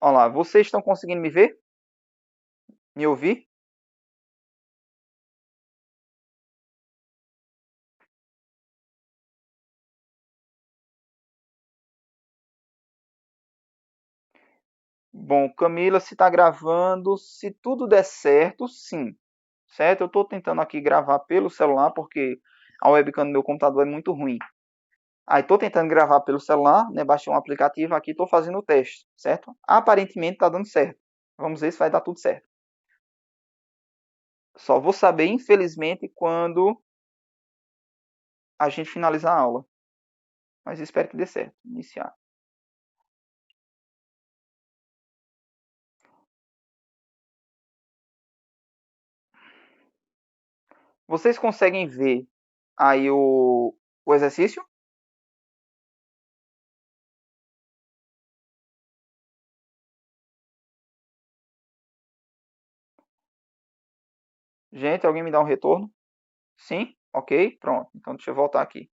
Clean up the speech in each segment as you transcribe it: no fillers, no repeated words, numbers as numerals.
Olá, vocês estão conseguindo me ver? Me ouvir? Bom, Camila, se está gravando, se tudo der certo, sim. Certo? Eu estou tentando aqui gravar pelo celular porque a webcam do meu computador é muito ruim. Aí estou tentando gravar pelo celular, né? Baixei um aplicativo aqui, estou fazendo o teste, certo? Aparentemente está dando certo. Vamos ver se vai dar tudo certo. Só vou saber, infelizmente, quando a gente finalizar a aula. Mas espero que dê certo. Iniciar. Vocês conseguem ver aí o exercício? Gente, alguém me dá um retorno? Sim? Ok? Pronto. Então deixa eu voltar aqui.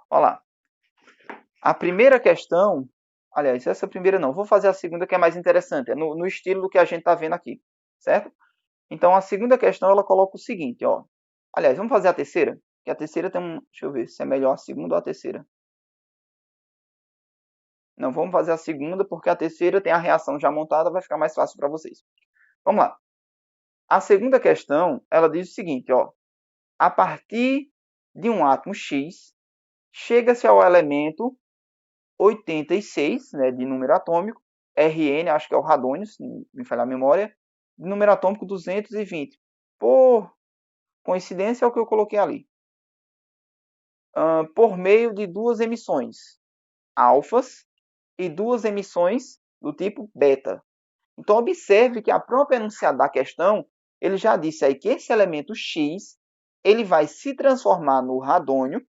Olha lá. A primeira questão, aliás, essa primeira não, vou fazer a segunda que é mais interessante, é no estilo do que a gente está vendo aqui, certo? Então a segunda questão ela coloca o seguinte, ó. Aliás, vamos fazer a terceira, que a terceira tem um, deixa eu ver se é melhor a segunda ou a terceira. Não, vamos fazer a segunda porque a terceira tem a reação já montada, vai ficar mais fácil para vocês. Vamos lá. A segunda questão, ela diz o seguinte, ó. A partir de um átomo X, chega-se ao elemento 86, né, de número atômico, Rn, acho que é o radônio, se não me falhar a memória, de número atômico 220. Por coincidência é o que eu coloquei ali. Por meio de duas emissões, alfas, e duas emissões do tipo beta. Então, observe que a própria enunciado da questão, ele já disse aí que esse elemento X, ele vai se transformar no radônio,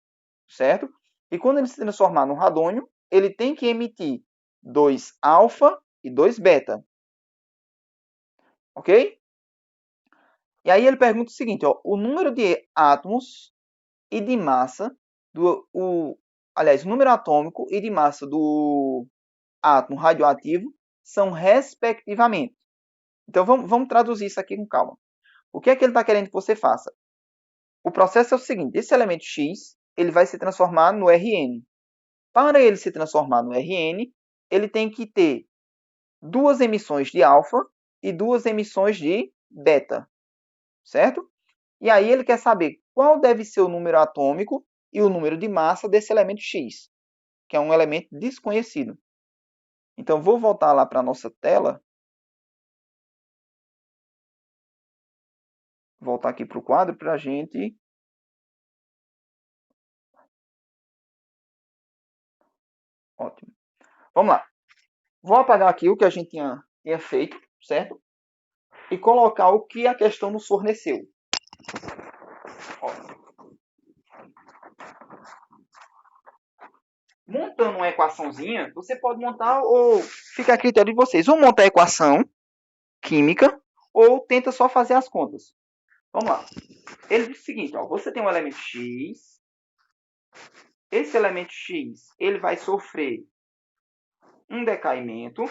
certo? E quando ele se transformar no radônio, ele tem que emitir 2 alfa e 2 beta. Ok? E aí ele pergunta o seguinte, ó, o número de átomos e de massa aliás, o número atômico e de massa do átomo radioativo são respectivamente. Então vamos traduzir isso aqui com calma. O que é que ele está querendo que você faça? O processo é o seguinte, esse elemento X, ele vai se transformar no Rn. Para ele se transformar no Rn, ele tem que ter duas emissões de alfa e duas emissões de beta, certo? E aí ele quer saber qual deve ser o número atômico e o número de massa desse elemento X, que é um elemento desconhecido. Então, vou voltar lá para a nossa tela. Voltar aqui para o quadro para a gente... Ótimo. Vamos lá. Vou apagar aqui o que a gente tinha feito, certo? E colocar o que a questão nos forneceu. Ó. Montando uma equaçãozinha, você pode montar ou fica a critério de vocês. Ou montar a equação química ou tenta só fazer as contas. Vamos lá. Ele diz o seguinte, ó, você tem um elemento X. Esse elemento X ele vai sofrer um decaimento.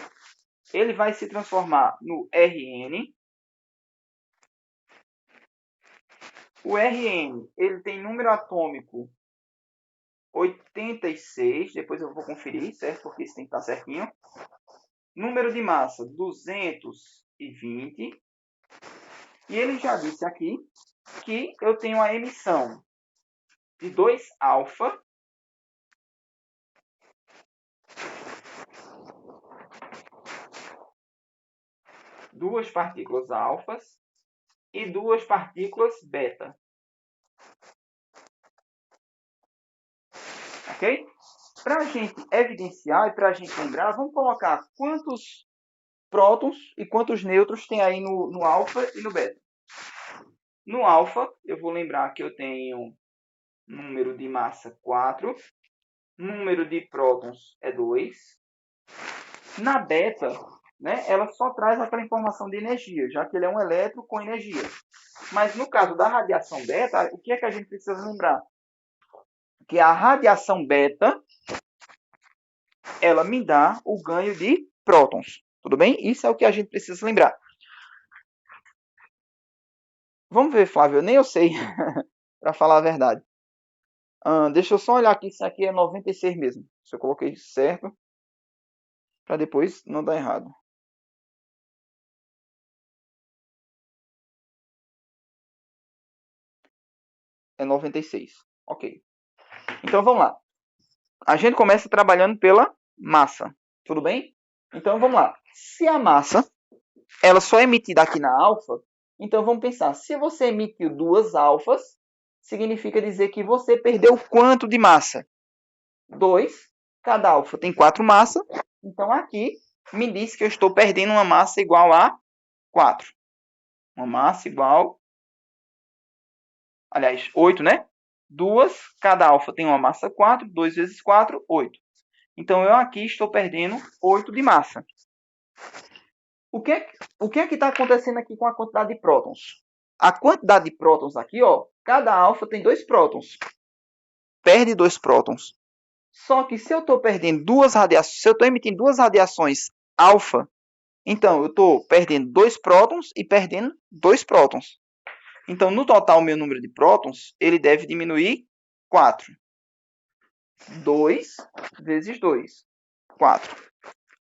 Ele vai se transformar no Rn. O Rn ele tem número atômico 86, depois eu vou conferir, certo? Porque isso tem que estar certinho. Número de massa 220. E ele já disse aqui que eu tenho a emissão de 2 alfa duas partículas alfas e duas partículas beta. Ok? Para a gente evidenciar e para a gente lembrar, vamos colocar quantos prótons e quantos nêutrons tem aí no alfa e no beta. No alfa, eu vou lembrar que eu tenho número de massa 4, número de prótons é 2. Na beta, né, ela só traz aquela informação de energia, já que ele é um elétron com energia. Mas no caso da radiação beta, o que é que a gente precisa lembrar? Que a radiação beta ela me dá o ganho de prótons. Tudo bem? Isso é o que a gente precisa lembrar. Vamos ver, Flávio. Nem eu sei, para falar a verdade. Deixa eu só olhar aqui se aqui é 96 mesmo. Se eu coloquei certo, para depois não dar errado. É 96. Ok. Então vamos lá. A gente começa trabalhando pela massa. Tudo bem? Então vamos lá. Se a massa ela só é emitida aqui na alfa, então vamos pensar. Se você emitiu duas alfas, significa dizer que você perdeu quanto de massa? 2. Cada alfa tem 4 massas. Então aqui me diz que eu estou perdendo uma massa igual a 4. Uma massa igual, aliás, 8, né? Duas, cada alfa tem uma massa 4, 2 vezes 4, 8. Então eu aqui estou perdendo 8 de massa. O que é que está acontecendo aqui com a quantidade de prótons? A quantidade de prótons aqui, ó, cada alfa tem 2 prótons. Perde 2 prótons. Só que se eu estou perdendo duas radiações, se eu estou emitindo duas radiações alfa, então eu estou perdendo 2 prótons e perdendo 2 prótons. Então, no total, o meu número de prótons, ele deve diminuir 4. 2 vezes 2. 4.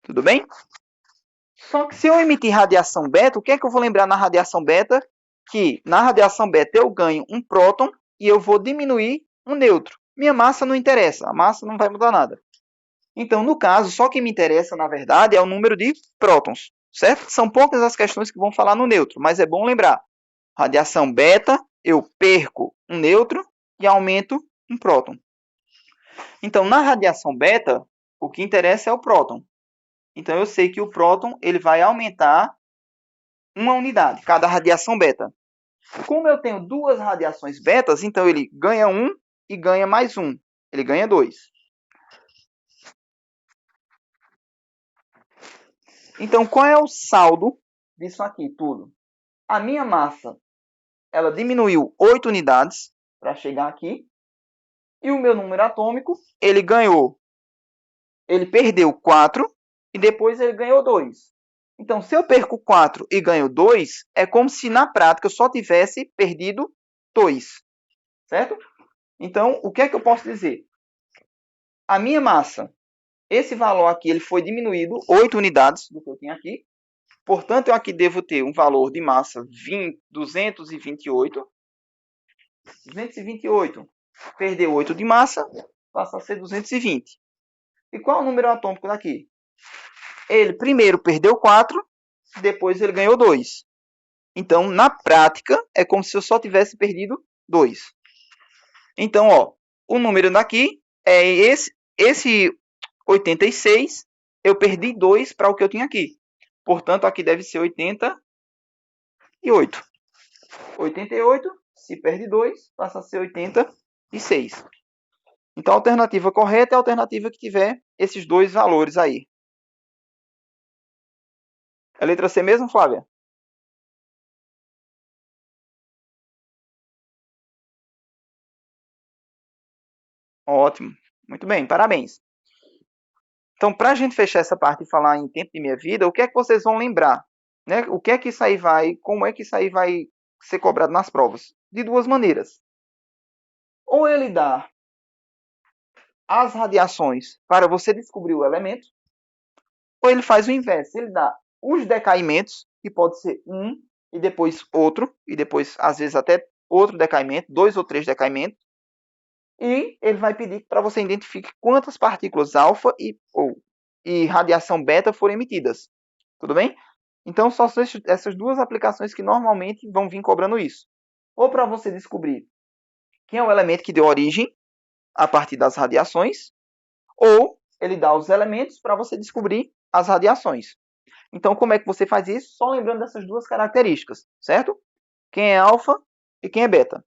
Tudo bem? Só que se eu emitir radiação beta, o que é que eu vou lembrar na radiação beta? Que na radiação beta eu ganho um próton e eu vou diminuir um nêutron. Minha massa não interessa, a massa não vai mudar nada. Então, no caso, só que me interessa, na verdade, é o número de prótons, certo? São poucas as questões que vão falar no nêutron, mas é bom lembrar. Radiação beta, eu perco um nêutron e aumento um próton. Então, na radiação beta, o que interessa é o próton. Então, eu sei que o próton ele vai aumentar uma unidade, cada radiação beta. Como eu tenho duas radiações betas, então ele ganha um e ganha mais um. Ele ganha 2. Então, qual é o saldo disso aqui tudo? A minha massa, ela diminuiu 8 unidades para chegar aqui. E o meu número atômico, ele perdeu 4 e depois ele ganhou 2. Então, se eu perco 4 e ganho 2, é como se na prática eu só tivesse perdido 2. Certo? Então, o que é que eu posso dizer? A minha massa, esse valor aqui, ele foi diminuído 8 unidades do que eu tinha aqui. Portanto, eu aqui devo ter um valor de massa 228. 228. Perdeu 8 de massa, passa a ser 220. E qual é o número atômico daqui? Ele primeiro perdeu 4, depois ele ganhou 2. Então, na prática, é como se eu só tivesse perdido 2. Então, ó, o número daqui é esse 86, eu perdi 2 para o que eu tinha aqui. Portanto, aqui deve ser 88. 88, se perde 2, passa a ser 86. Então, a alternativa correta é a alternativa que tiver esses dois valores aí. É a letra C mesmo, Flávia? Ótimo. Muito bem, parabéns. Então, para a gente fechar essa parte e falar em tempo de minha vida, o que é que vocês vão lembrar? Né? O que é que isso aí vai, como é que isso aí vai ser cobrado nas provas? De duas maneiras. Ou ele dá as radiações para você descobrir o elemento, ou ele faz o inverso. Ele dá os decaimentos, que pode ser um, e depois outro, e depois, às vezes, até outro decaimento, 2 ou 3 decaimentos, e ele vai pedir para você identifique quantas partículas alfa e radiação beta foram emitidas. Tudo bem? Então, só são essas duas aplicações que normalmente vão vir cobrando isso. Ou para você descobrir quem é o elemento que deu origem a partir das radiações, ou ele dá os elementos para você descobrir as radiações. Então, como é que você faz isso? Só lembrando dessas duas características, certo? Quem é alfa e quem é beta.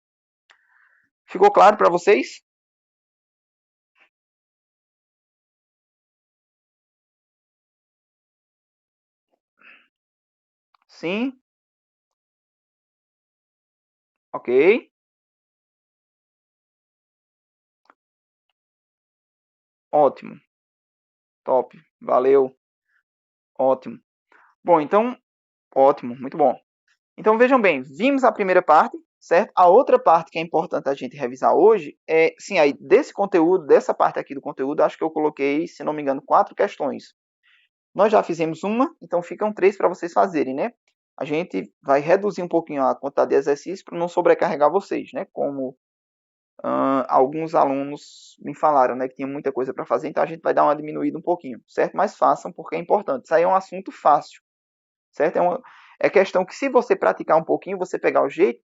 Ficou claro para vocês? Sim? Ok. Ótimo. Top. Valeu. Ótimo. Bom, então, ótimo, muito bom. Então, vejam bem, vimos a primeira parte, certo? A outra parte que é importante a gente revisar hoje é, sim, aí desse conteúdo, dessa parte aqui do conteúdo, acho que eu coloquei, se não me engano, 4 questões. Nós já fizemos uma, então ficam 3 para vocês fazerem, né? A gente vai reduzir um pouquinho a quantidade de exercícios para não sobrecarregar vocês, né? Como alguns alunos me falaram, né, que tinha muita coisa para fazer, então a gente vai dar uma diminuída um pouquinho, certo? Mas façam porque é importante. Isso aí é um assunto fácil, certo? É questão que se você praticar um pouquinho, você pegar o jeito,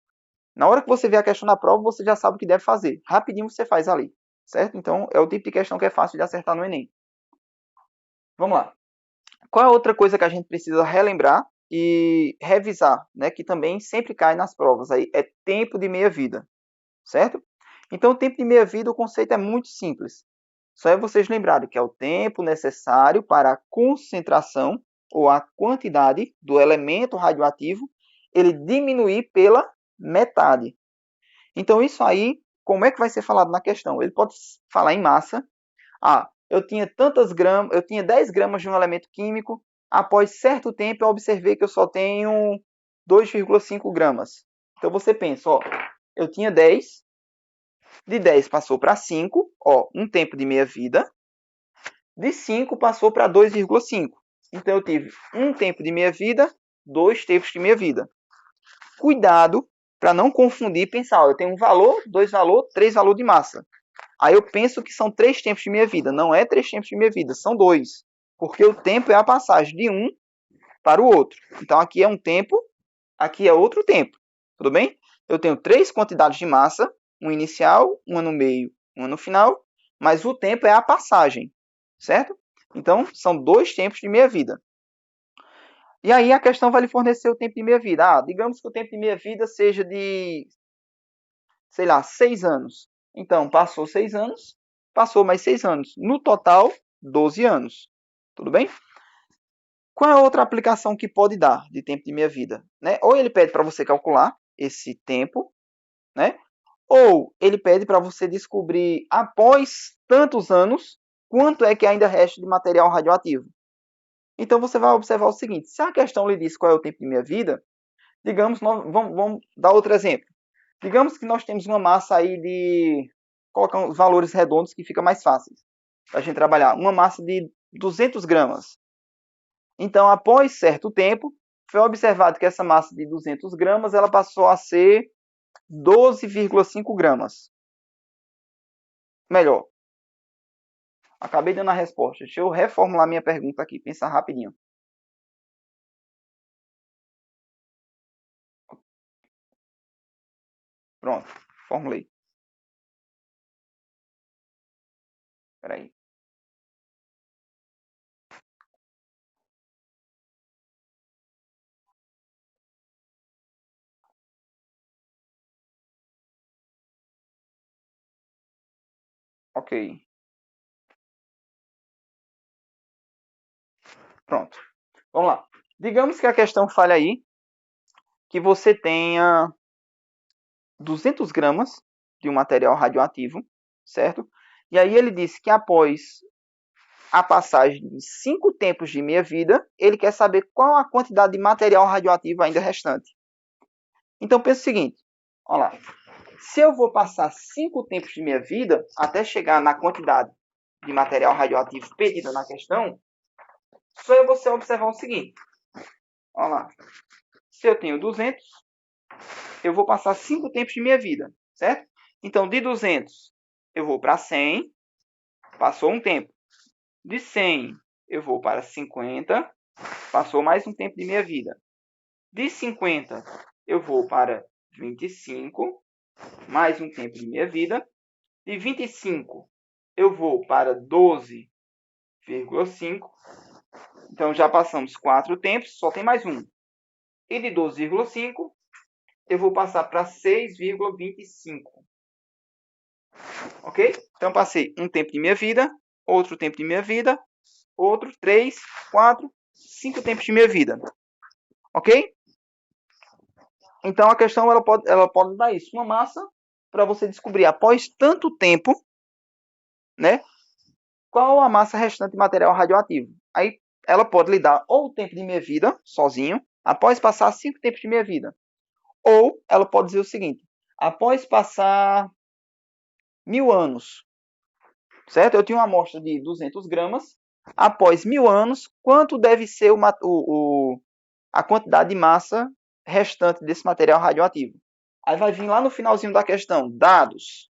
na hora que você vê a questão na prova, você já sabe o que deve fazer. Rapidinho você faz ali, certo? Então é o tipo de questão que é fácil de acertar no Enem. Vamos lá. Qual é a outra coisa que a gente precisa relembrar e revisar, né, que também sempre cai nas provas aí, é tempo de meia-vida, certo? Então, o tempo de meia-vida, o conceito é muito simples. Só é vocês lembrarem que é o tempo necessário para a concentração ou a quantidade do elemento radioativo ele diminuir pela metade. Então, isso aí, como é que vai ser falado na questão? Ele pode falar em massa. Ah, eu tinha tantas gramas, eu tinha 10 gramas de um elemento químico, após certo tempo eu observei que eu só tenho 2,5 gramas. Então você pensa, ó, eu tinha 10, de 10 passou para 5, ó, um tempo de meia-vida. De 5 passou para 2,5. Então eu tive um tempo de meia-vida, 2 tempos de meia-vida. Cuidado para não confundir e pensar, ó, eu tenho um valor, 2 valor, 3 valor de massa. Aí eu penso que são 3 tempos de meia-vida. Não é 3 tempos de meia-vida, são 2. Porque o tempo é a passagem de um para o outro. Então aqui é um tempo, aqui é outro tempo. Tudo bem? Eu tenho 3 quantidades de massa, um inicial, uma no meio, uma no final, mas o tempo é a passagem, certo? Então, são 2 tempos de meia-vida. E aí a questão vai lhe fornecer o tempo de meia-vida. Ah, digamos que o tempo de meia-vida seja de, sei lá, 6 anos. Então, passou 6 anos, passou mais 6 anos. No total, 12 anos. Tudo bem? Qual é a outra aplicação que pode dar de tempo de meia-vida? Né? Ou ele pede para você calcular esse tempo, né? Ou ele pede para você descobrir, após tantos anos, quanto é que ainda resta de material radioativo. Então você vai observar o seguinte: se a questão lhe diz qual é o tempo de meia-vida, digamos, vamos dar outro exemplo. Digamos que nós temos uma massa aí de... Colocar os valores redondos que fica mais fácil para a gente trabalhar. Uma massa de 200 gramas. Então, após certo tempo, foi observado que essa massa de 200 gramas ela passou a ser 12,5 gramas. Melhor. Acabei dando a resposta. Deixa eu reformular minha pergunta aqui. Pensar rapidinho. Pronto. Formulei. Espera aí. Ok. Pronto. Vamos lá. Digamos que a questão fale aí que você tenha 200 gramas de um material radioativo, certo? E aí ele disse que após a passagem de 5 tempos de meia-vida, ele quer saber qual a quantidade de material radioativo ainda restante. Então pensa o seguinte, olha lá, se eu vou passar 5 tempos de minha vida até chegar na quantidade de material radioativo pedida na questão, só eu vou observar o seguinte, olha lá, se eu tenho 200, eu vou passar 5 tempos de minha vida, certo? Então de 200 eu vou para 100, passou um tempo. De 100 eu vou para 50, passou mais um tempo de minha vida. De 50 eu vou para 25, mais um tempo de minha vida. De 25 eu vou para 12,5. Então já passamos 4 tempos, só tem mais um. E de 12,5 eu vou passar para 6,25. Ok? Então passei um tempo de minha vida, outro tempo de minha vida, outro 3, 4, 5 tempos de minha vida. Ok? Então a questão ela pode dar isso, uma massa para você descobrir após tanto tempo, né, qual a massa restante de material radioativo? Aí ela pode lhe dar ou o tempo de meia-vida, sozinho, após passar 5 tempos de meia-vida. Ou ela pode dizer o seguinte, após passar 1000 anos, certo? Eu tinha uma amostra de 200 gramas, após 1000 anos, quanto deve ser a quantidade de massa restante desse material radioativo? Aí vai vir lá no finalzinho da questão, dados.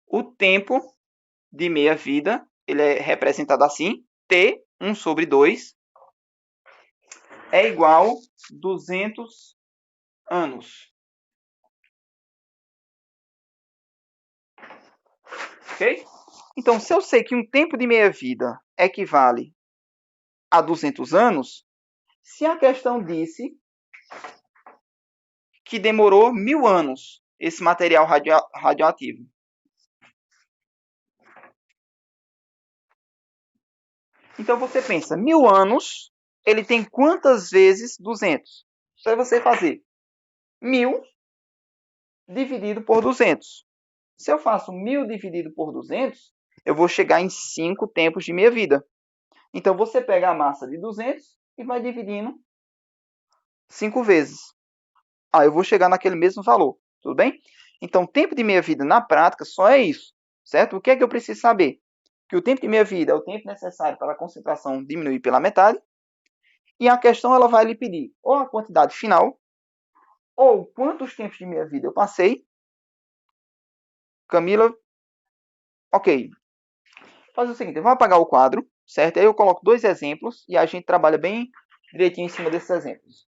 O tempo de meia-vida, ele é representado assim, T, 1 sobre 2, é igual a 200 anos. Ok? Então, se eu sei que um tempo de meia-vida equivale a 200 anos, se a questão disse que demorou 1000 anos esse material radioativo, então você pensa, 1000 anos, ele tem quantas vezes 200? Só é você fazer 1000 dividido por 200. Se eu faço 1000 dividido por 200, eu vou chegar em 5 tempos de minha vida. Então, você pega a massa de 200 e vai dividindo 5 vezes. Eu vou chegar naquele mesmo valor, tudo bem? Então, o tempo de meia vida na prática só é isso, certo? O que é que eu preciso saber? Que o tempo de meia vida é o tempo necessário para a concentração diminuir pela metade, e a questão ela vai lhe pedir ou a quantidade final, ou quantos tempos de meia vida eu passei. Camila, ok. Faz o seguinte, eu vou apagar o quadro, certo? Aí eu coloco 2 exemplos e a gente trabalha bem direitinho em cima desses exemplos.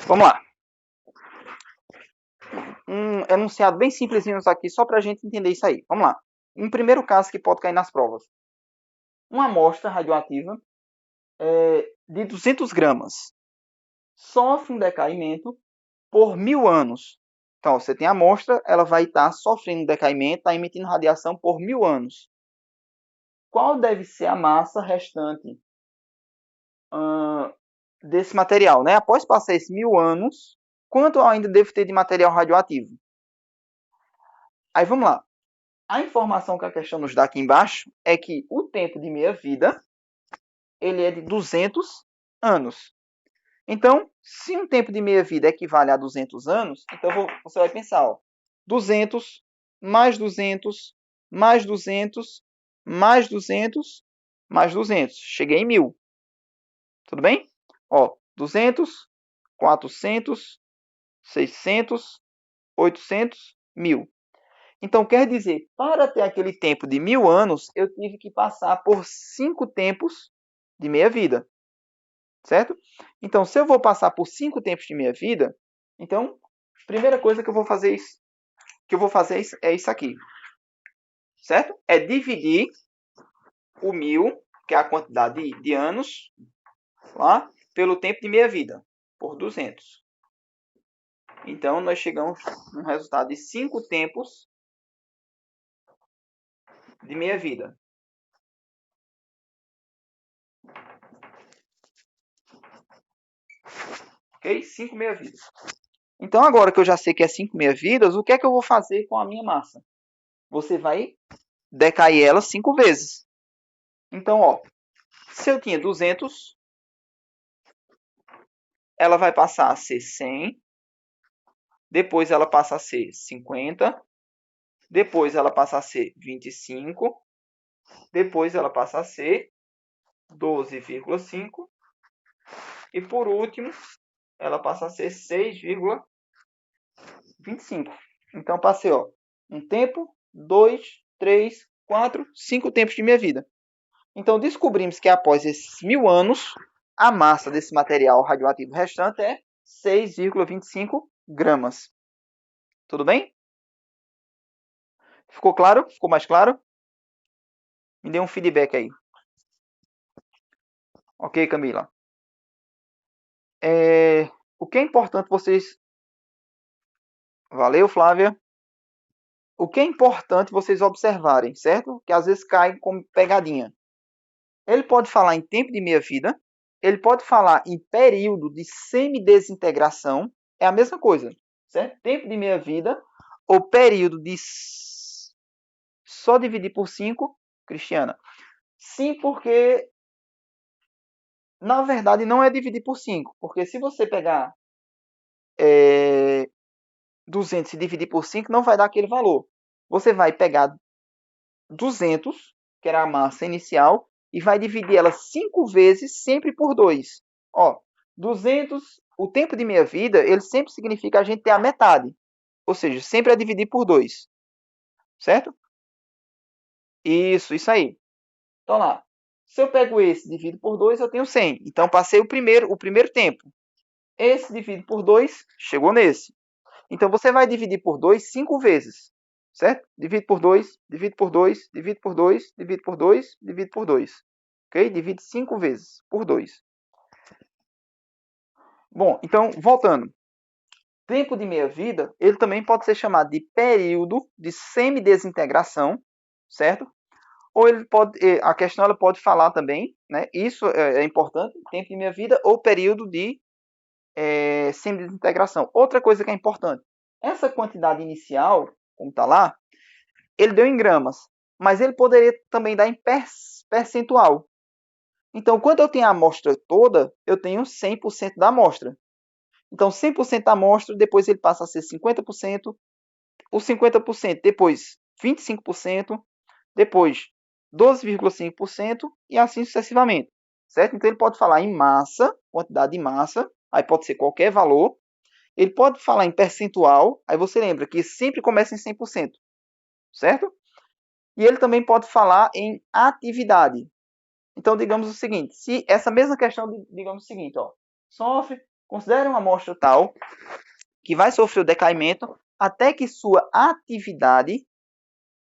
Vamos lá. Um enunciado bem simplesinho aqui, só para a gente entender isso aí. Vamos lá. Um primeiro caso que pode cair nas provas. Uma amostra radioativa de 200 gramas sofre um decaimento por 1000 anos. Então, você tem a amostra, ela vai estar sofrendo decaimento, está emitindo radiação por 1000 anos. Qual deve ser a massa restante desse material, né? Após passar esses 1000 anos, quanto ainda deve ter de material radioativo? Aí vamos lá. A informação que a questão nos dá aqui embaixo é que o tempo de meia-vida ele é de 200 anos. Então, se um tempo de meia-vida equivale a 200 anos, então você vai pensar, ó, 200 mais 200 mais 200 mais 200 mais 200. Cheguei em 1000. Tudo bem? Ó, 200, 400, 600, 800, 1000. Então, quer dizer, para ter aquele tempo de 1000 anos, eu tive que passar por 5 tempos de meia-vida, certo? Então, se eu vou passar por 5 tempos de meia-vida, então, a primeira coisa que eu vou fazer é isso aqui, certo? É dividir o 1000, que é a quantidade de anos, lá, pelo tempo de meia-vida, por 200. Então, nós chegamos a um resultado de 5 tempos de meia-vida. Ok? 5 meia-vidas. Então, agora que eu já sei que é 5 meia-vidas, o que é que eu vou fazer com a minha massa? Você vai decair ela 5 vezes. Então, ó, se eu tinha 200, ela vai passar a ser 100, depois ela passa a ser 50, depois ela passa a ser 25, depois ela passa a ser 12,5 e por último ela passa a ser 6,25. Então passei, ó, um tempo, 2, 3, 4, 5 tempos de minha vida. Então descobrimos que após esses 1000 anos, a massa desse material radioativo restante é 6,25 gramas. Tudo bem? Ficou claro? Ficou mais claro? Me dê um feedback aí. Ok, Camila. O que é importante vocês... Valeu, Flávia. O que é importante vocês observarem, certo? Que às vezes cai como pegadinha. Ele pode falar em tempo de meia-vida, ele pode falar em período de semidesintegração, é a mesma coisa, certo? Tempo de meia-vida ou período de... Só dividir por 5, Cristiana. Sim, porque na verdade não é dividir por 5, porque se você pegar 200 e dividir por 5, não vai dar aquele valor. Você vai pegar 200, que era a massa inicial, e vai dividir ela 5 vezes, sempre por 2. Ó, 200, o tempo de meia-vida, ele sempre significa a gente ter a metade. Ou seja, sempre é dividir por 2. Certo? Isso aí. Então lá, se eu pego esse e divido por 2, eu tenho 100. Então passei o primeiro tempo. Esse dividido por 2, chegou nesse. Então você vai dividir por 2 5 vezes. Certo? Divide por 2, divide por 2, divide por 2, divide por 2, divide por 2. Ok? Divide 5 vezes por 2. Bom, então, voltando. Tempo de meia-vida, ele também pode ser chamado de período de semidesintegração, certo? Ou ele pode, a questão ela pode falar também, né? Isso é importante, tempo de meia-vida ou período de semidesintegração. Outra coisa que é importante, essa quantidade inicial, como está lá, ele deu em gramas, mas ele poderia também dar em percentual. Então, quando eu tenho a amostra toda, eu tenho 100% da amostra. Então, 100% da amostra, depois ele passa a ser 50%, o 50% depois 25%, depois 12,5% e assim sucessivamente. Certo? Então, ele pode falar em massa, quantidade de massa, aí pode ser qualquer valor. Ele pode falar em percentual, aí você lembra que sempre começa em 100%, certo? E ele também pode falar em atividade. Então, digamos o seguinte, se essa mesma questão, digamos o seguinte, ó, considere uma amostra tal que vai sofrer o decaimento até que sua atividade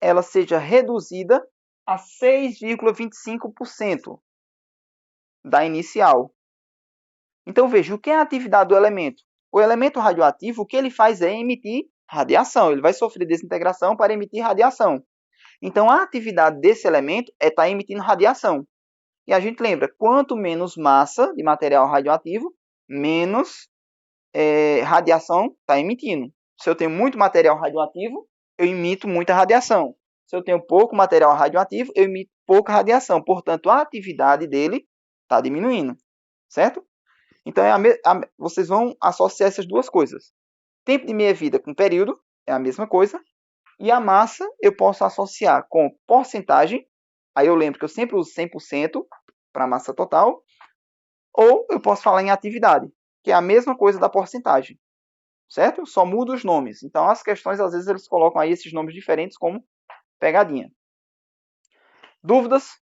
ela seja reduzida a 6,25% da inicial. Então, veja, o que é a atividade do elemento? O elemento radioativo, o que ele faz é emitir radiação. Ele vai sofrer desintegração para emitir radiação. Então, a atividade desse elemento é estar emitindo radiação. E a gente lembra, quanto menos massa de material radioativo, menos radiação está emitindo. Se eu tenho muito material radioativo, eu emito muita radiação. Se eu tenho pouco material radioativo, eu emito pouca radiação. Portanto, a atividade dele está diminuindo. Certo? Então, vocês vão associar essas duas coisas. Tempo de meia-vida com período é a mesma coisa. E a massa eu posso associar com porcentagem. Aí eu lembro que eu sempre uso 100% para a massa total. Ou eu posso falar em atividade, que é a mesma coisa da porcentagem. Certo? Só muda os nomes. Então, as questões, às vezes, eles colocam aí esses nomes diferentes como pegadinha. Dúvidas?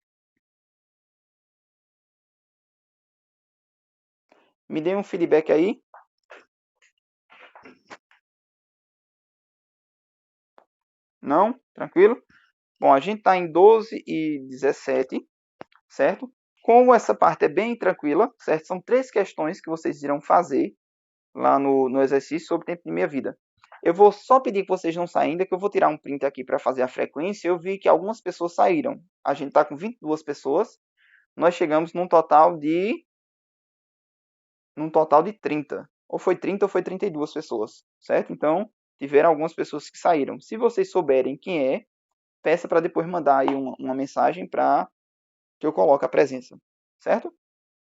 Me dê um feedback aí. Não? Tranquilo? Bom, a gente está em 12 e 17, certo? Como essa parte é bem tranquila, certo? São 3 questões que vocês irão fazer lá no exercício sobre o tempo de meia-vida. Eu vou só pedir que vocês não saiam ainda, que eu vou tirar um print aqui para fazer a frequência. Eu vi que algumas pessoas saíram. A gente está com 22 pessoas. Nós chegamos num total de 30. Ou foi 30 ou foi 32 pessoas, certo? Então, tiveram algumas pessoas que saíram. Se vocês souberem quem é, peça para depois mandar aí uma mensagem para que eu coloque a presença, certo?